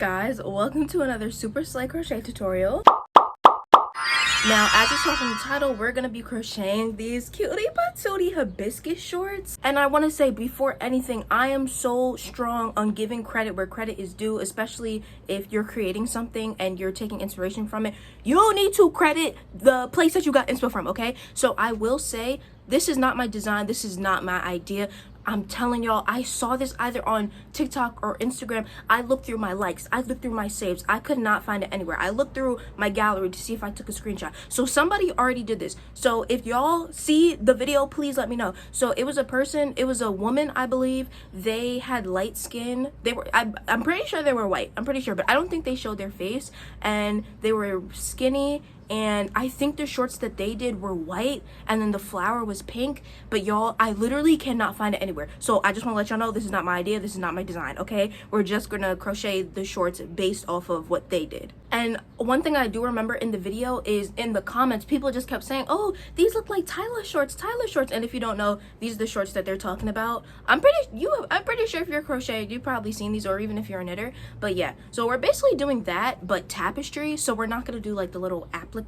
Guys, welcome to another super slay crochet tutorial. Now, as you saw from the title, we're gonna be crocheting these cutie patootie hibiscus shorts. And I want to say before anything, I am so strong on giving credit where credit is due, especially if you're creating something and you're taking inspiration from it. You need to credit the place that you got inspo from, okay? So I will say, this is not my design, this is not my idea. I'm telling y'all, I saw this either on TikTok or Instagram. I looked through my likes, I looked through my saves, I could not find it anywhere. I looked through my gallery to see if I took a screenshot. So somebody already did this. So if y'all see the video, please let me know. So it was a person, it was a woman, I believe. They had light skin. They were, I'm pretty sure they were white. I'm pretty sure, but I don't think they showed their face. And they were skinny. And I think the shorts that they did were white and then the flower was pink. But y'all, I literally cannot find it anywhere. So I just want to let y'all know, this is not my idea, this is not my design, okay? We're just gonna crochet the shorts based off of what they did. And one thing I do remember in the video is in the comments, people just kept saying, oh, these look like Tyler shorts. And if you don't know, these are the shorts that they're talking about. I'm pretty sure if you're crocheting, you've probably seen these, or even if you're a knitter. But yeah, so we're basically doing that, but tapestry. So we're not gonna do like the little applique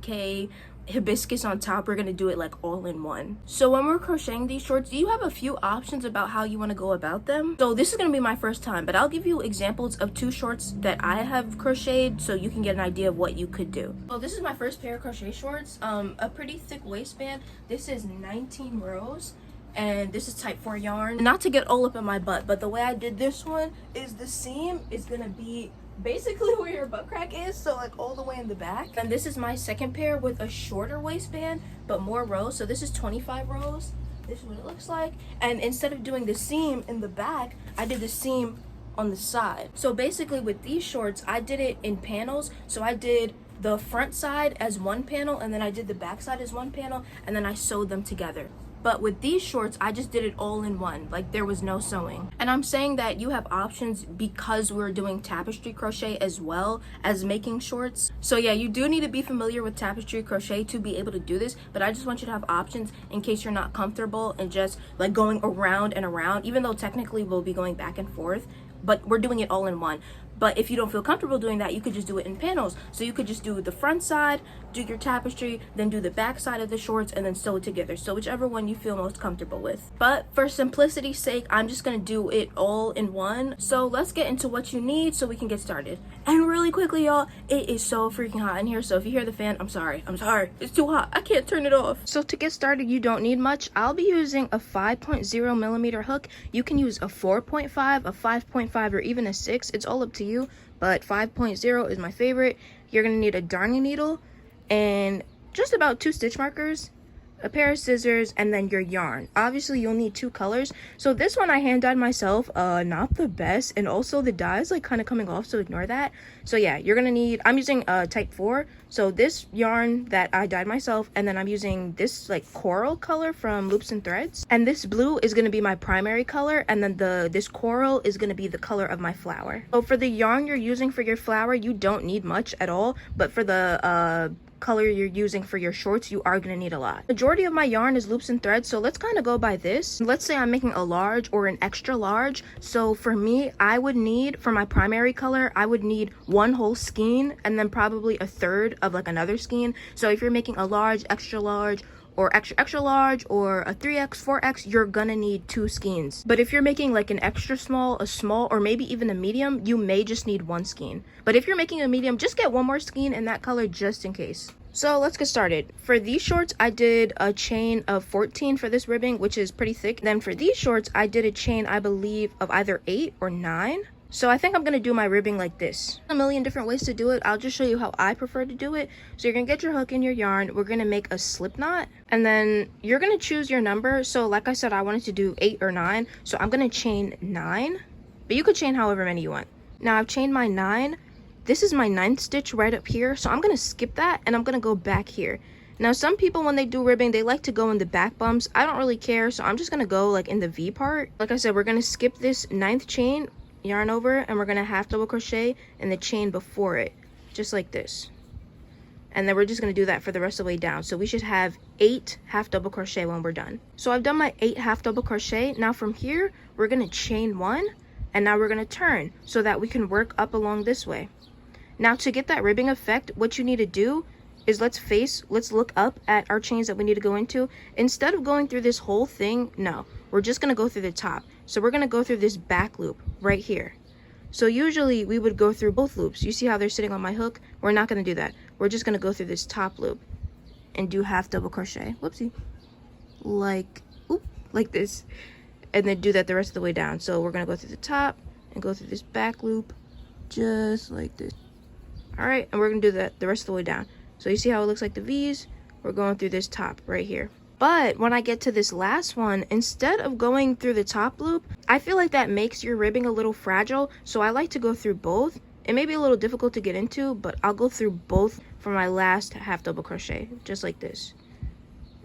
hibiscus on top. We're gonna do it like all in one. So when we're crocheting these shorts, you have a few options about how you want to go about them. So this is gonna be my first time, but I'll give you examples of two shorts that I have crocheted so you can get an idea of what you could do. So this is my first pair of crochet shorts, a pretty thick waistband. This is 19 rows and this is type 4 yarn. Not to get all up in my butt, but the way I did this one is the seam is gonna be basically where your butt crack is, so like all the way in the back. And this is my second pair with a shorter waistband but more rows. So this is 25 rows. This is what it looks like. And instead of doing the seam in the back, I did the seam on the side. So basically with these shorts, I did it in panels. So I did the front side as one panel, and then I did the back side as one panel, and then I sewed them together. But with these shorts, I just did it all in one, like there was no sewing. And I'm saying that you have options because we're doing tapestry crochet as well as making shorts. So yeah, you do need to be familiar with tapestry crochet to be able to do this, but I just want you to have options in case you're not comfortable and just like going around and around, even though technically we'll be going back and forth, but we're doing it all in one. But if you don't feel comfortable doing that, you could just do it in panels. So you could just do the front side, do your tapestry, then do the back side of the shorts, and then sew it together. So whichever one you feel most comfortable with. But for simplicity's sake, I'm just gonna do it all in one. So let's get into what you need so we can get started. And really quickly, y'all, it is so freaking hot in here. So if you hear the fan, I'm sorry. It's too hot. I can't turn it off. So to get started, you don't need much. I'll be using a 5.0 millimeter hook. You can use a 4.5, a 5.5, or even a 6. It's all up to you. But 5.0 is my favorite. You're gonna need a darning needle and just about 2 stitch markers, a pair of scissors, and then your yarn. Obviously you'll need 2 colors. So this one I hand dyed myself, not the best, and also the dye is like kind of coming off, so ignore that. So yeah, you're gonna need, I'm using type 4, so this yarn that I dyed myself, and then I'm using this like coral color from Loops and Threads, and this blue is gonna be my primary color, and then this coral is gonna be the color of my flower. So for the yarn you're using for your flower, you don't need much at all, but for the color you're using for your shorts, you are going to need a lot. Majority of my yarn is Loops and Threads, so let's kind of go by this. Let's say I'm making a large or an extra large. So for me, I would need, for my primary color, I would need 1 whole skein and then probably a third of like another skein. So if you're making a large, extra large, or extra large, or a 3x 4x, you're gonna need 2 skeins. But if you're making like an extra small, a small, or maybe even a medium, you may just need 1 skein. But if you're making a medium, just get 1 more skein in that color just in case. So let's get started. For these shorts, I did a chain of 14 for this ribbing, which is pretty thick. Then for these shorts, I did a chain, I believe, of either 8 or 9. So I think I'm going to do my ribbing like this. A million different ways to do it. I'll just show you how I prefer to do it. So you're going to get your hook and your yarn. We're going to make a slip knot. And then you're going to choose your number. So like I said, I wanted to do 8 or 9. So I'm going to chain 9. But you could chain however many you want. Now I've chained my 9. This is my 9th stitch right up here. So I'm going to skip that and I'm going to go back here. Now some people, when they do ribbing, they like to go in the back bumps. I don't really care. So I'm just going to go like in the V part. Like I said, we're going to skip this 9th chain, yarn over, and we're gonna half double crochet in the chain before it, just like this. And then we're just gonna do that for the rest of the way down. So we should have 8 half double crochet when we're done. So I've done my 8 half double crochet. Now from here, we're gonna chain 1, and now we're going to turn so that we can work up along this way. Now to get that ribbing effect, what you need to do is let's look up at our chains that we need to go into. Instead of going through this whole thing, no, we're just going to go through the top. So we're going to go through this back loop right here. So usually we would go through both loops. You see how they're sitting on my hook? We're not going to do that. We're just going to go through this top loop and do half double crochet. Whoopsie. Like this. And then do that the rest of the way down. So we're going to go through the top and go through this back loop just like this. All right, and we're going to do that the rest of the way down. So you see how it looks like the V's? We're going through this top right here. But when I get to this last one, instead of going through the top loop, I feel like that makes your ribbing a little fragile. So I like to go through both. It may be a little difficult to get into, but I'll go through both for my last half double crochet, just like this.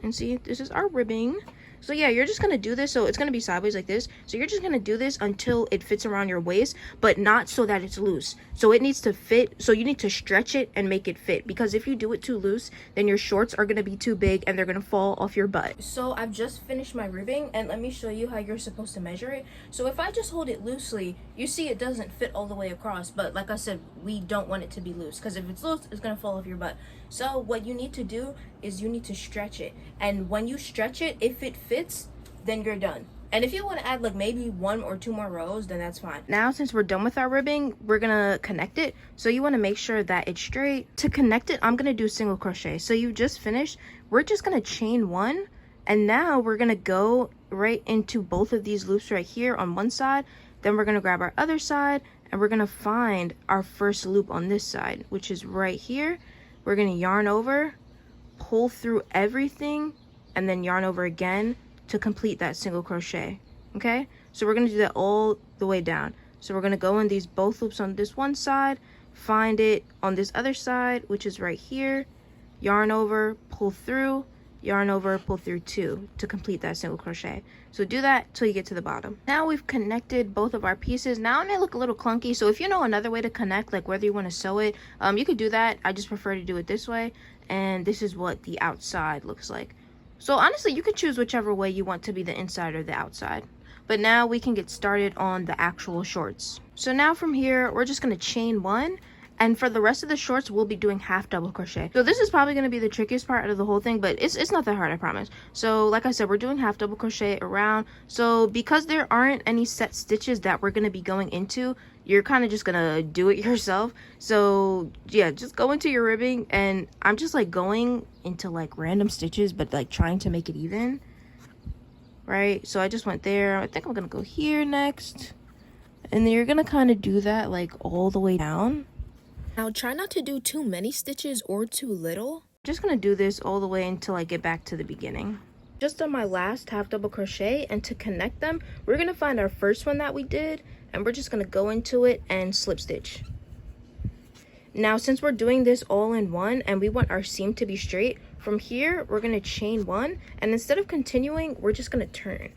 And see, this is our ribbing. So yeah, you're just gonna do this, so it's gonna be sideways like this. So you're just gonna do this until it fits around your waist, but not so that it's loose. So it needs to fit, so you need to stretch it and make it fit, because if you do it too loose, then your shorts are gonna be too big and they're gonna fall off your butt. So I've just finished my ribbing, and let me show you how you're supposed to measure it. So if I just hold it loosely, you see it doesn't fit all the way across, but like I said, we don't want it to be loose, because if it's loose, it's gonna fall off your butt. So what you need to do is you need to stretch it, and when you stretch it, if it fits, then you're done. And if you want to add like maybe 1 or 2 more rows, then that's fine. Now since we're done with our ribbing, we're gonna connect it. So you want to make sure that it's straight. To connect it, I'm gonna do single crochet. So you just finished, we're just gonna chain 1, and now we're gonna go right into both of these loops right here on one side. Then we're gonna grab our other side, and we're gonna find our first loop on this side, which is right here. We're gonna yarn over, pull through everything, and then yarn over again to complete that single crochet. Okay, so we're gonna do that all the way down. So we're gonna go in these both loops on this one side, find it on this other side, which is right here, yarn over, pull through, yarn over, pull through 2 to complete that single crochet. So do that till you get to the bottom. Now we've connected both of our pieces. Now it may look a little clunky, so if you know another way to connect, like whether you want to sew it, you could do that. I just prefer to do it this way, and this is what the outside looks like. So honestly, you could choose whichever way you want to be the inside or the outside. But now we can get started on the actual shorts. So now from here, we're just going to chain 1. And for the rest of the shorts, we'll be doing half double crochet. So this is probably going to be the trickiest part of the whole thing, but it's not that hard, I promise. So like I said, we're doing half double crochet around. So because there aren't any set stitches that we're going to be going into, you're kind of just going to do it yourself. So yeah, just go into your ribbing, and I'm just like going into like random stitches, but like trying to make it even. Right? So I just went there. I think I'm going to go here next. And then you're going to kind of do that like all the way down. Now try not to do too many stitches or too little. Just gonna do this all the way until I get back to the beginning. Just on my last half double crochet, and to connect them, we're gonna find our first one that we did, and we're just gonna go into it and slip stitch. Now since we're doing this all in one and we want our seam to be straight, from here we're gonna chain 1, and instead of continuing, we're just gonna turn.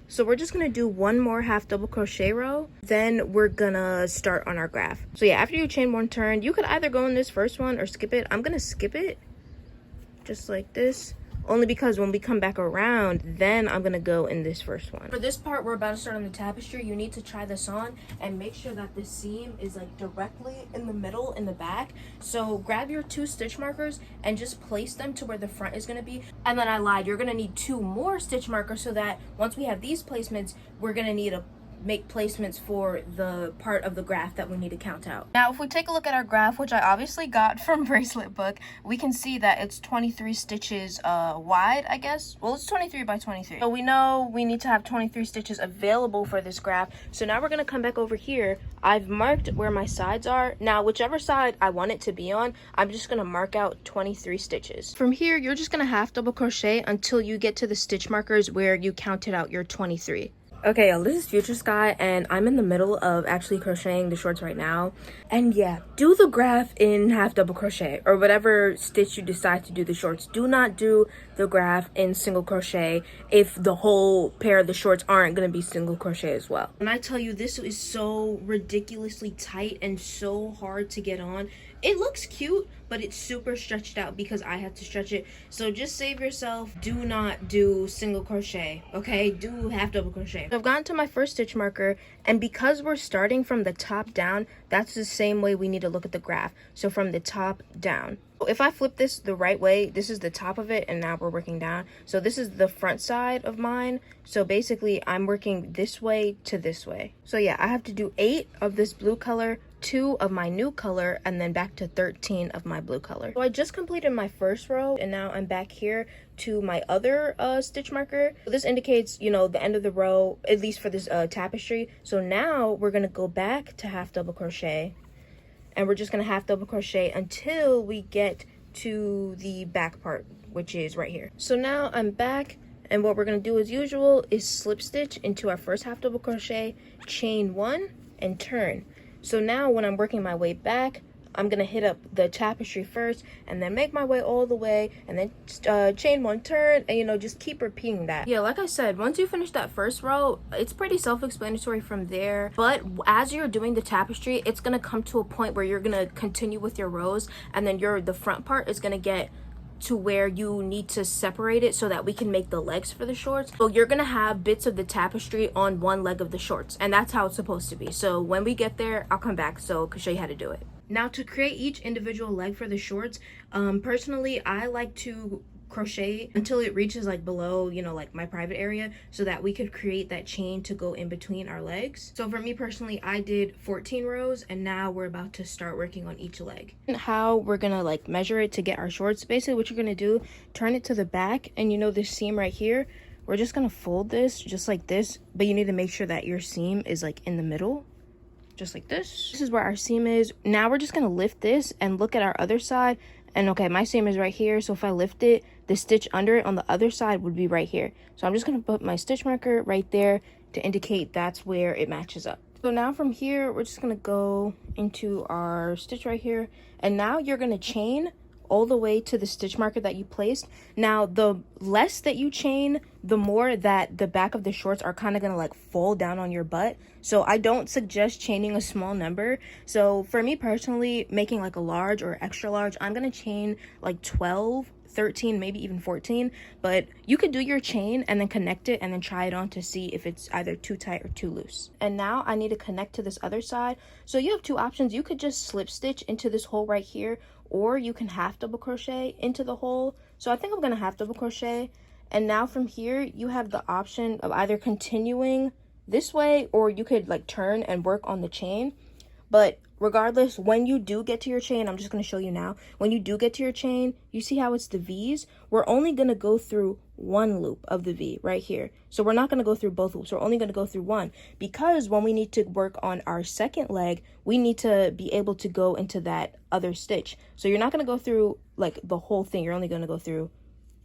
So we're just gonna do 1 more half double crochet row, then we're gonna start on our graph. So yeah, after you chain 1 turn, you could either go in this first one or skip it. I'm gonna skip it just like this, only because when we come back around, then I'm gonna go in this first one. For this part, we're about to start on the tapestry. You need to try this on and make sure that the seam is like directly in the middle in the back. So grab your 2 stitch markers and just place them to where the front is gonna be. And then I lied, you're gonna need 2 more stitch markers, so that once we have these placements, we're gonna need to make placements for the part of the graph that we need to count out. Now if we take a look at our graph, which I obviously got from Bracelet Book, we can see that it's 23 stitches wide, I guess. Well, it's 23 by 23. So we know we need to have 23 stitches available for this graph. So now we're gonna come back over here. I've marked where my sides are. Now whichever side I want it to be on, I'm just gonna mark out 23 stitches. From here, you're just gonna half double crochet until you get to the stitch markers where you counted out your 23. Okay, y'all, this is Future Skye, and I'm in the middle of actually crocheting the shorts right now. And yeah, do the graph in half double crochet, or whatever stitch you decide to do the shorts. Do not do the graph in single crochet if the whole pair of the shorts aren't going to be single crochet as well. When I tell you, this is so ridiculously tight and so hard to get on. It looks cute, but it's super stretched out because I had to stretch it. So just save yourself. Do not do single crochet, okay? Do half double crochet. I've gotten to my first stitch marker, and because we're starting from the top down, that's the same way we need to look at the graph. So from the top down. If I flip this the right way, this is the top of it, and now we're working down. So this is the front side of mine. So basically I'm working this way to this way. So yeah, I have to do 8 of this blue color, 2 of my new color, and then back to 13 of my blue color. So I just completed my first row, and now I'm back here to my other stitch marker. So this indicates, you know, the end of the row, at least for this tapestry. So now we're gonna go back to half double crochet, and we're just gonna half double crochet until we get to the back part, which is right here. So now I'm back, and what we're gonna do as usual is slip stitch into our first half double crochet, chain 1, and turn. So now when I'm working my way back, I'm gonna hit up the tapestry first, and then make my way all the way, and then chain 1, turn, and you know, just keep repeating that. Yeah, like I said, once you finish that first row, it's pretty self-explanatory from there. But as you're doing the tapestry, it's gonna come to a point where you're gonna continue with your rows, and then the front part is gonna get to where you need to separate it so that we can make the legs for the shorts. So you're gonna have bits of the tapestry on one leg of the shorts, and that's how it's supposed to be. So when we get there, I'll come back so I can show you how to do it. Now to create each individual leg for the shorts, personally I like to crochet until it reaches like below, you know, like my private area, so that we could create that chain to go in between our legs. So for me personally, I did 14 rows, and now we're about to start working on each leg. And how we're gonna like measure it to get our shorts, basically what you're gonna do, turn it to the back, and you know this seam right here, we're just gonna fold this just like this, but you need to make sure that your seam is like in the middle, just like this. This is where our seam is. Now we're just gonna lift this and look at our other side, and okay, my seam is right here, so if I lift it, the stitch under it on the other side would be right here. So I'm just gonna put my stitch marker right there to indicate that's where it matches up. So now from here, we're just gonna go into our stitch right here, and now you're gonna chain all the way to the stitch marker that you placed. Now the less that you chain, the more that the back of the shorts are kind of gonna like fall down on your butt. So I don't suggest chaining a small number. So for me personally, making like a large or extra large, I'm gonna chain like 12, 13, maybe even 14, but you could do your chain and then connect it and then try it on to see if it's either too tight or too loose. And now I need to connect to this other side. So you have two options. You could just slip stitch into this hole right here, or you can half double crochet into the hole. So I think I'm gonna half double crochet. And now from here, you have the option of either continuing this way, or you could like turn and work on the chain. But regardless, when you do get to your chain, I'm just going to show you now. When you do get to your chain, you see how it's the V's? We're only going to go through one loop of the V right here. So we're not going to go through both loops. We're only going to go through one, because when we need to work on our second leg, we need to be able to go into that other stitch. So you're not going to go through like the whole thing. You're only going to go through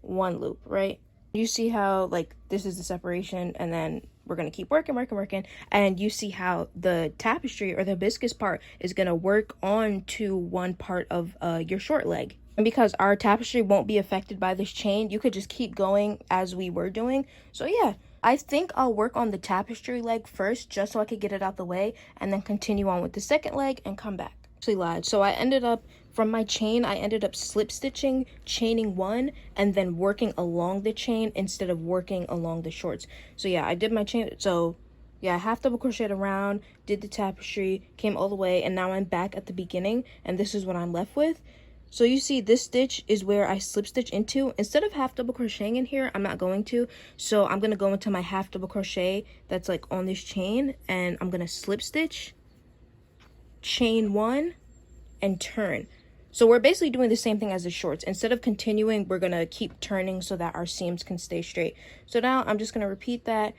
one loop, right? You see how like this is the separation, and then we're going to keep working, and you see how the tapestry or the hibiscus part is going to work on to one part of your short leg. And because our tapestry won't be affected by this chain, you could just keep going as we were doing. So yeah, I think I'll work on the tapestry leg first, just so I could get it out the way, and then continue on with the second leg and come back. Actually lied. So I ended up, from my chain, I ended up slip stitching, chaining one, and then working along the chain instead of working along the shorts. So yeah, I did my chain. So yeah, I half double crocheted around, did the tapestry, came all the way, and now I'm back at the beginning, and this is what I'm left with. So you see this stitch is where I slip stitch into. Instead of half double crocheting in here, I'm not going to. So I'm going to go into my half double crochet that's like on this chain, and I'm going to slip stitch, chain one, and turn. So we're basically doing the same thing as the shorts. Instead of continuing, we're going to keep turning so that our seams can stay straight. So now I'm just going to repeat that,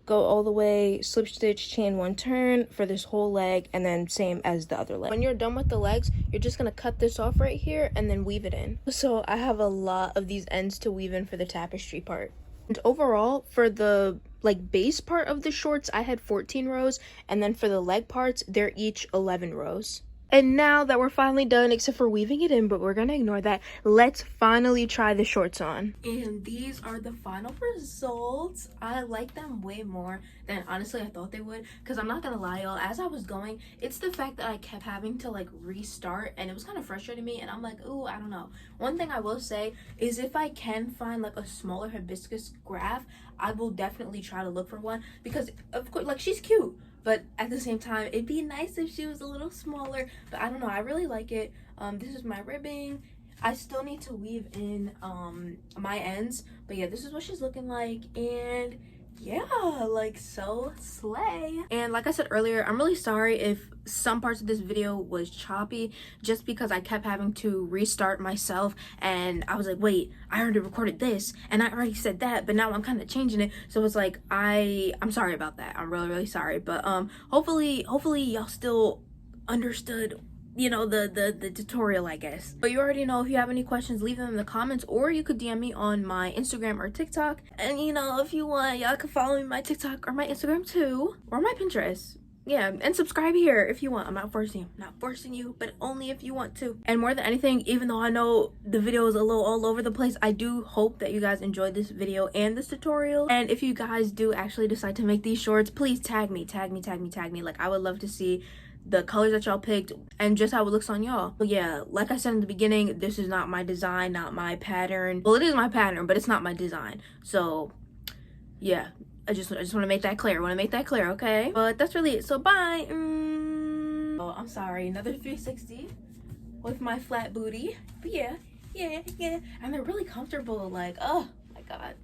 go all the way, slip stitch, chain one, turn for this whole leg, and then same as the other leg. When you're done with the legs, you're just going to cut this off right here and then weave it in. So I have a lot of these ends to weave in for the tapestry part. And overall, for the like base part of the shorts, I had 14 rows, and then for the leg parts, they're each 11 rows. And now that we're finally done, except for weaving it in, but we're gonna ignore that, let's finally try the shorts on. And these are the final results. I like them way more than honestly I thought they would, because I'm not gonna lie, y'all, as I was going, it's the fact that I kept having to like restart, and it was kind of frustrating me, and I'm like, ooh, I don't know. One thing I will say is if I can find like a smaller hibiscus graph, I will definitely try to look for one, because of course, like, she's cute, but at the same time it'd be nice if she was a little smaller. But I don't know, I really like it. This is my ribbing. I still need to weave in my ends, but yeah, this is what she's looking like. And yeah, like, so slay. And like I said earlier, I'm really sorry if some parts of this video was choppy, just because I kept having to restart myself, and I was like, wait, I already recorded this and I already said that, but now I'm kind of changing it. So it's like, I'm sorry about that. I'm really sorry. But hopefully y'all still understood, you know, the tutorial, I guess. But you already know, if you have any questions, leave them in the comments, or you could DM me on my Instagram or TikTok. And you know, if you want, y'all can follow me on my TikTok or my Instagram too, or my Pinterest. Yeah, and subscribe here if you want. I'm not forcing you, but only if you want to. And more than anything, even though I know the video is a little all over the place, I do hope that you guys enjoyed this video and this tutorial. And if you guys do actually decide to make these shorts, please tag me. Like, I would love to see the colors that y'all picked and just how it looks on y'all. But yeah, like I said in the beginning, this is not my design, not my pattern. Well, it is my pattern, but it's not my design. So yeah, I just want to make that clear. Okay? But that's really it. So bye. Oh, I'm sorry. Another 360 with my flat booty. But yeah. And they're really comfortable. Like, oh my god.